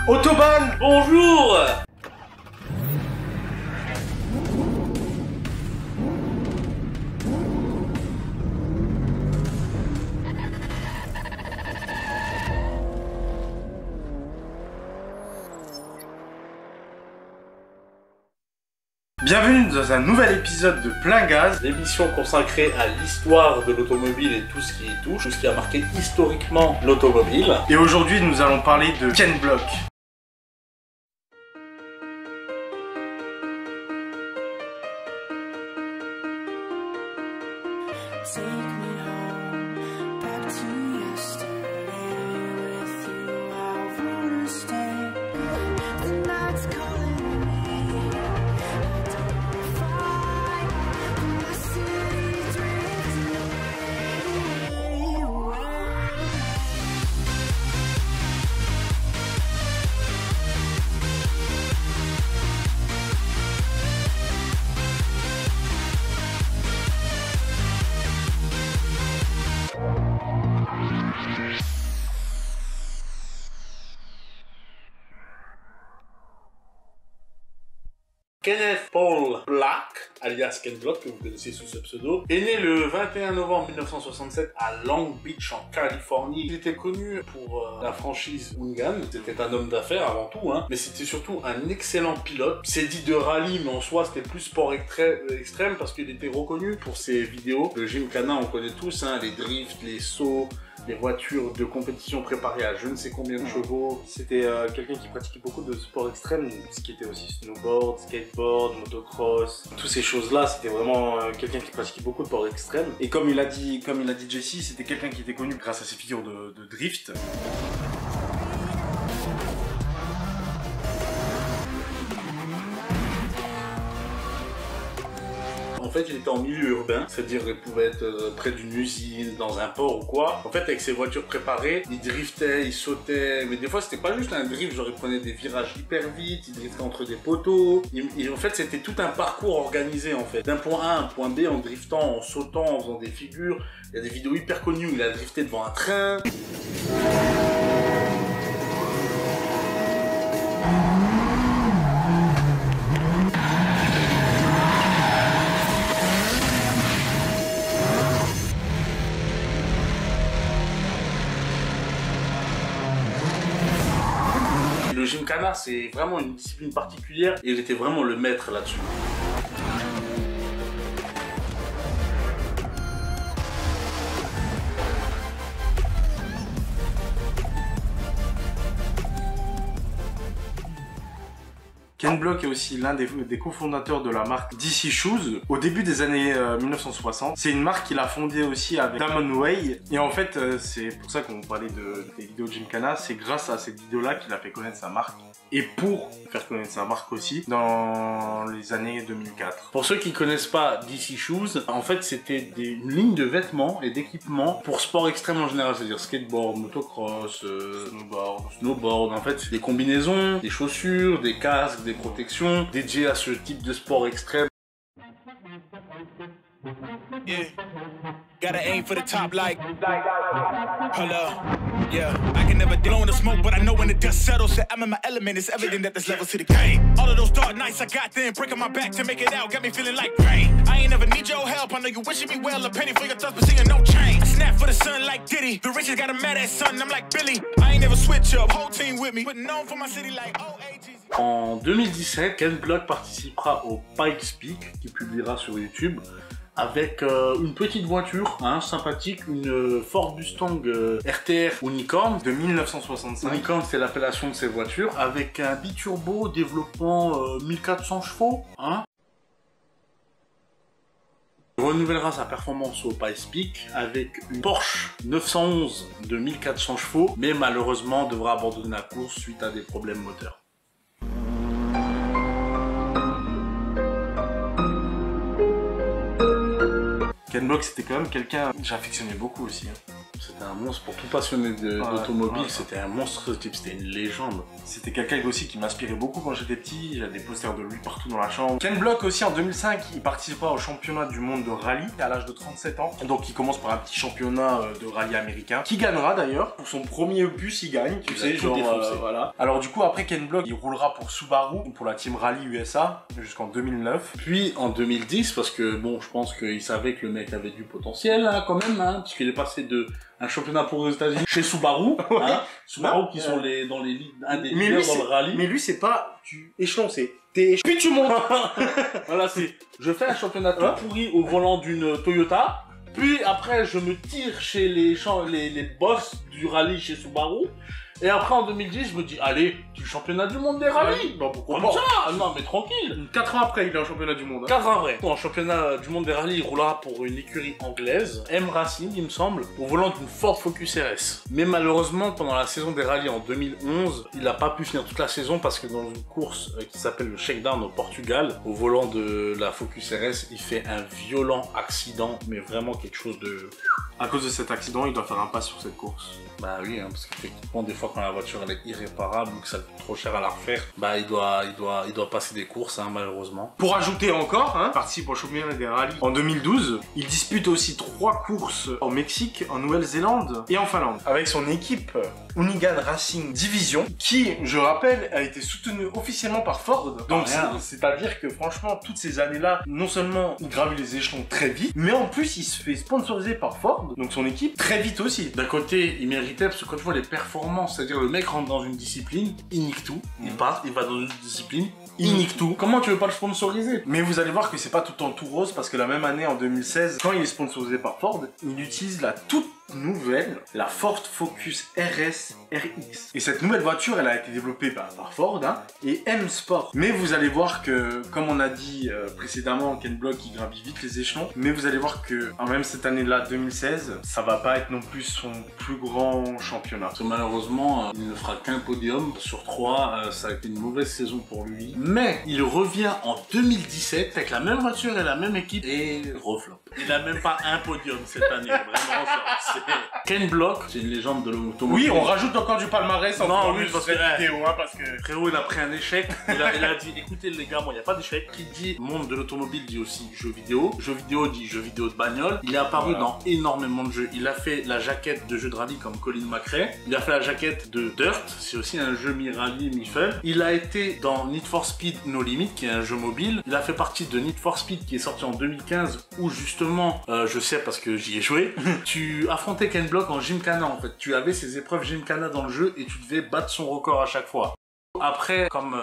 Autobahn, bonjour. Bienvenue dans un nouvel épisode de Plein Gaz, l'émission consacrée à l'histoire de l'automobile et tout ce qui y touche, tout ce qui a marqué historiquement l'automobile. Et aujourd'hui, nous allons parler de Ken Block. Kenneth Paul Black, alias Ken Block, que vous connaissez sous ce pseudo, est né le 21 novembre 1967 à Long Beach en Californie. Il était connu pour la franchise Wingan. C'était un homme d'affaires avant tout, mais c'était surtout un excellent pilote. C'est dit de rallye, mais en soi c'était plus sport extrême parce qu'il était reconnu pour ses vidéos. Le Gymkhana, on connaît tous, les drifts, les sauts, les voitures de compétition préparées à je ne sais combien de chevaux. C'était quelqu'un qui pratiquait beaucoup de sports extrêmes, ce qui était aussi snowboard, skateboard, motocross, toutes ces choses-là. C'était vraiment quelqu'un qui pratiquait beaucoup de sports extrêmes. Et comme il a dit Jesse, c'était quelqu'un qui était connu grâce à ses figures de drift. En fait, il était en milieu urbain, c'est-à-dire qu'il pouvait être près d'une usine, dans un port ou quoi. En fait, avec ses voitures préparées, il driftait, il sautait, mais des fois, c'était pas juste un drift, genre il prenait des virages hyper vite, il driftait entre des poteaux. En fait, c'était tout un parcours organisé, en fait. D'un point A à un point B, en driftant, en sautant, en faisant des figures. Il y a des vidéos hyper connues où il a drifté devant un train. Le Gymkhana, c'est vraiment une discipline particulière et il était vraiment le maître là-dessus. Ken Block est aussi l'un des cofondateurs de la marque DC Shoes au début des années 1960. C'est une marque qu'il a fondée aussi avec Damon Way. Et en fait, c'est pour ça qu'on parlait des vidéos de Gymkhana. C'est grâce à cette vidéo-là qu'il a fait connaître sa marque. Et pour faire connaître sa marque aussi, dans les années 2004. Pour ceux qui connaissent pas DC Shoes, en fait c'était une ligne de vêtements et d'équipements pour sport extrême en général, c'est-à-dire skateboard, motocross, snowboard. En fait, c'est des combinaisons, des chaussures, des casques, des protections dédiées à ce type de sport extrême. Yeah, gotta aim for the top like hold up. Yeah, I can never blow in the smoke, but I know when the dust settles, that I'm in my element. It's evident that there's levels to the game. All of those dark nights I got then, breaking my back to make it out, got me feeling like pain. I ain't never need your help, I know you wishing me well, a penny for your thoughts, but seeing no change. I snap for the sun like Diddy, the riches got a mad ass son, I'm like Billy. I ain't never switch up, whole team with me, but known for my city like OAGs. En 2017, Ken Block participera au Pikes Peak, qui publiera sur YouTube, avec une petite voiture sympathique, une Ford Mustang RTR Unicorn de 1965. Unicorn, c'est l'appellation de ces voitures, avec un biturbo développant 1400 chevaux. Il renouvellera sa performance au Pikes Peak avec une Porsche 911 de 1400 chevaux, mais malheureusement devra abandonner la course suite à des problèmes moteurs. Ken Block, c'était quand même quelqu'un que j'affectionnais beaucoup aussi. C'était un monstre pour tout passionné d'automobile, c'était un monstre, ce type, c'était une légende. C'était quelqu'un aussi qui m'inspirait beaucoup quand j'étais petit, j'avais des posters de lui partout dans la chambre. Ken Block aussi en 2005, il participera au championnat du monde de rallye à l'âge de 37 ans. Donc il commence par un petit championnat de rallye américain, qui gagnera d'ailleurs. Pour son premier opus, il gagne, tu sais, genre voilà. Alors du coup après Ken Block, il roulera pour Subaru, pour la team Rally USA, jusqu'en 2009. Puis en 2010, parce que bon, je pense qu'il savait que le mec avait du potentiel hein, quand même, hein, puisqu'il est passé de un championnat pour les États-Unis chez Subaru, hein, Subaru qui sont dans les ligues, un des leaders dans le rallye. Mais lui c'est pas du échelon, c'est puis tu montes. Voilà, c'est je fais un championnat tout pourri au volant d'une Toyota, puis après je me tire chez les boss du rallye chez Subaru. Et après en 2010, je me dis, allez, tu es championnat du monde des rallyes. Bah pourquoi Comme pas. ça, non mais tranquille. 4 ans après, il est en championnat du monde. 4 ans après. En championnat du monde des rallyes, il roulera pour une écurie anglaise, M Racing, il me semble, au volant d'une Ford Focus RS. Mais malheureusement, pendant la saison des rallyes en 2011, il n'a pas pu finir toute la saison parce que dans une course qui s'appelle le Shakedown au Portugal, au volant de la Focus RS, il fait un violent accident, mais vraiment quelque chose de... À cause de cet accident, il doit faire un pas sur cette course. Bah oui, hein, parce qu'effectivement, des fois, quand la voiture elle est irréparable ou que ça coûte trop cher à la refaire, bah il doit passer des courses, hein, malheureusement. Pour ajouter encore, il participe au championnat des rallyes en 2012. Il dispute aussi 3 courses au Mexique, en Nouvelle-Zélande et en Finlande. Avec son équipe Hoonigan Racing Division, qui, je rappelle, a été soutenue officiellement par Ford. Donc c'est-à-dire que franchement, toutes ces années-là, non seulement il gravit les échelons très vite, mais en plus il se fait sponsoriser par Ford, donc son équipe, très vite aussi. D'un côté, il méritait, parce que quand tu vois les performances, c'est-à-dire le mec rentre dans une discipline, il nique tout, il part, il va dans une discipline, il nique tout. Comment tu veux pas le sponsoriser? Mais vous allez voir que c'est pas tout le temps tout rose, parce que la même année, en 2016, quand il est sponsorisé par Ford, il utilise la toute nouvelle, la Ford Focus RS RX. Et cette nouvelle voiture, elle a été développée par Ford et M Sport. Mais vous allez voir que, comme on a dit précédemment, Ken Block il gravit vite les échelons. Mais vous allez voir que, même cette année-là, 2016, ça va pas être non plus son plus grand championnat. Parce que malheureusement, il ne fera qu'un podium sur 3. Ça a été une mauvaise saison pour lui. Mais il revient en 2017 avec la même voiture et la même équipe et reflop. Il n'a même pas un podium cette année. Vraiment, c'est... Ken Block, c'est une légende de l'automobile. Oui, on rajoute encore du palmarès en non, oui, parce que vidéo, parce que frérot, il a pris un échec. Il a dit, écoutez les gars, moi, il n'y a pas d'échec. Qui dit monde de l'automobile dit aussi jeux vidéo. Jeux vidéo dit jeux vidéo de bagnole. Il est apparu dans énormément de jeux. Il a fait la jaquette de jeux de rallye comme Colin McRae. Il a fait la jaquette de Dirt. C'est aussi un jeu mi-rallye, mi-fun. Il a été dans Need for Speed No Limit, qui est un jeu mobile. Il a fait partie de Need for Speed, qui est sorti en 2015, où justement, je sais parce que j'y ai joué, tu affrontais Ken Block en Gymkhana en fait. Tu avais ces épreuves Gymkhana dans le jeu et tu devais battre son record à chaque fois. Après, comme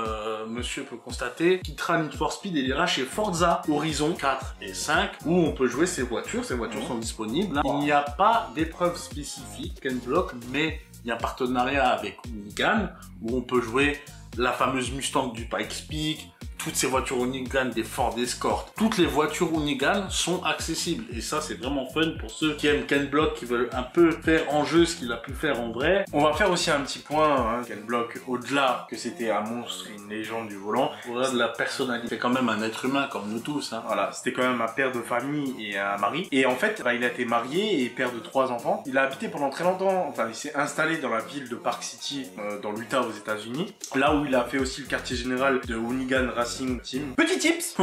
monsieur peut constater, quittera Need for Speed et il ira chez Forza Horizon 4 et 5 où on peut jouer ces voitures sont disponibles. Il n'y a pas d'épreuve spécifique Ken Block, mais il y a un partenariat avec Hoonigan où on peut jouer la fameuse Mustang du Pikes Peak, toutes ces voitures Hoonigan, des Ford Escort, toutes les voitures Hoonigan sont accessibles. Et ça, c'est vraiment fun pour ceux qui aiment Ken Block, qui veulent un peu faire en jeu ce qu'il a pu faire en vrai. On va faire aussi un petit point, Ken Block, au-delà que c'était un monstre, une légende du volant. Au-delà de la personnalité, c'est quand même un être humain comme nous tous. Voilà, c'était quand même un père de famille et un mari. Et en fait, il a été marié et père de 3 enfants. Il a habité pendant très longtemps, il s'est installé dans la ville de Park City, dans l'Utah aux États-Unis. Là où il a fait aussi le quartier général de Hoonigan Racing Team. Petit tips.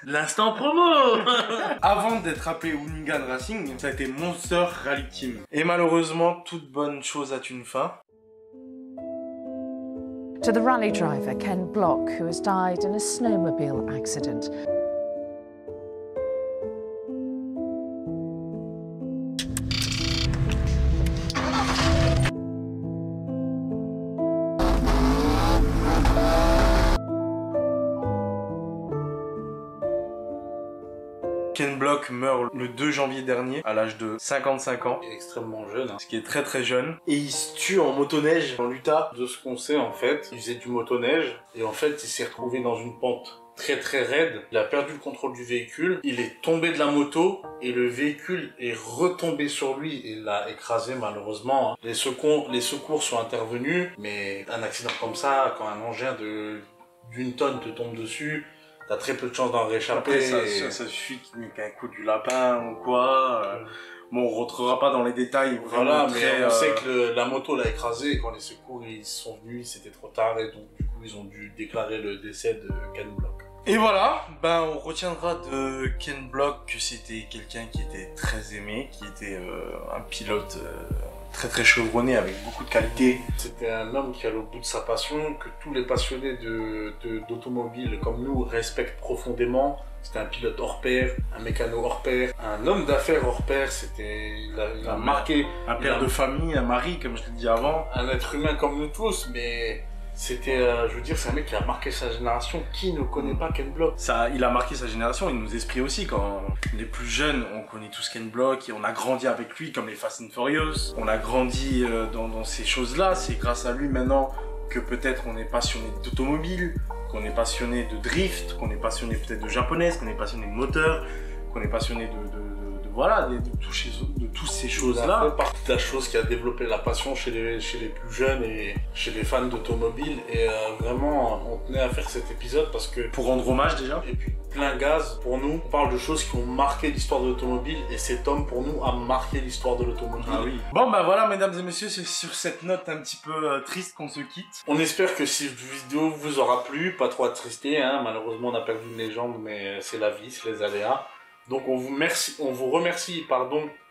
L'instant promo. Avant d'être appelé Hoonigan Racing, ça a été Monster Rally Team. Et malheureusement, toute bonne chose a une fin. To the rally driver Ken Block, who has died in a snowmobile accident. Ken Block meurt le 2 janvier dernier, à l'âge de 55 ans. Il est extrêmement jeune. Ce qui est très très jeune. Et il se tue en motoneige dans l'Utah. De ce qu'on sait, en fait, il faisait du motoneige. Et en fait, il s'est retrouvé dans une pente très très raide. Il a perdu le contrôle du véhicule. Il est tombé de la moto. Et le véhicule est retombé sur lui et l'a écrasé malheureusement. Les secours sont intervenus. Mais un accident comme ça, quand un engin d'une tonne te tombe dessus, t'as très peu de chances d'en réchapper. Après, ça suffit qu'il n'y ait qu'un coup du lapin ou quoi. Bon, on rentrera pas dans les détails. Voilà, mais très, on sait que la moto l'a écrasé et quand les secours ils sont venus, c'était trop tard et donc du coup ils ont dû déclarer le décès de Ken Block. Et voilà, ben on retiendra de Ken Block que c'était quelqu'un qui était très aimé, qui était un pilote très très chevronné avec beaucoup de qualité. C'était un homme qui allait au bout de sa passion, que tous les passionnés d'automobile comme nous respectent profondément. C'était un pilote hors pair, un mécano hors pair, un homme d'affaires hors pair. Il a marqué un père de famille, un mari, comme je l'ai dit avant. Un être humain comme nous tous, mais c'était, je veux dire, c'est un mec qui a marqué sa génération. Qui ne connaît pas Ken Block? Ça, il a marqué sa génération, il nous esprits aussi. Quand les plus jeunes, on connaît tous Ken Block et on a grandi avec lui, comme les Fast and Furious. On a grandi dans ces choses-là. C'est grâce à lui maintenant que peut-être on est passionné d'automobile, qu'on est passionné de drift, qu'on est passionné peut-être de japonaise, qu'on est passionné de moteur, qu'on est passionné voilà, de toutes ces choses-là. Ça fait partie de la chose qui a développé la passion chez les plus jeunes et chez les fans d'automobile. Et vraiment, on tenait à faire cet épisode parce que... Pour rendre hommage déjà. Et puis, plein gaz, pour nous, on parle de choses qui ont marqué l'histoire de l'automobile. Et cet homme, pour nous, a marqué l'histoire de l'automobile. Ah oui. Bon, bah voilà, mesdames et messieurs, c'est sur cette note un petit peu triste qu'on se quitte. On espère que cette vidéo vous aura plu. Pas trop attristé, hein. Malheureusement, on a perdu une légende, mais c'est la vie, c'est les aléas. Donc on vous remercie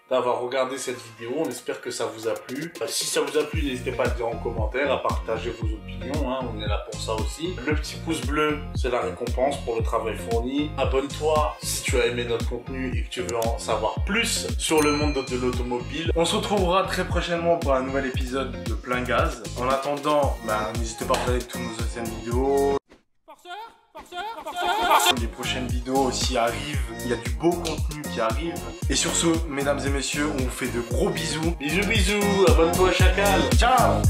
d'avoir regardé cette vidéo, on espère que ça vous a plu. Si ça vous a plu, n'hésitez pas à le dire en commentaire, à partager vos opinions, hein, on est là pour ça aussi. Le petit pouce bleu, c'est la récompense pour le travail fourni. Abonne-toi si tu as aimé notre contenu et que tu veux en savoir plus sur le monde de l'automobile. On se retrouvera très prochainement pour un nouvel épisode de Plein Gaz. En attendant, n'hésitez pas à regarder toutes nos anciennes vidéos. Les prochaines vidéos aussi arrivent, il y a du beau contenu qui arrive. Et sur ce, mesdames et messieurs, on vous fait de gros bisous. Bisous bisous, abonne-toi Chacal. Ciao.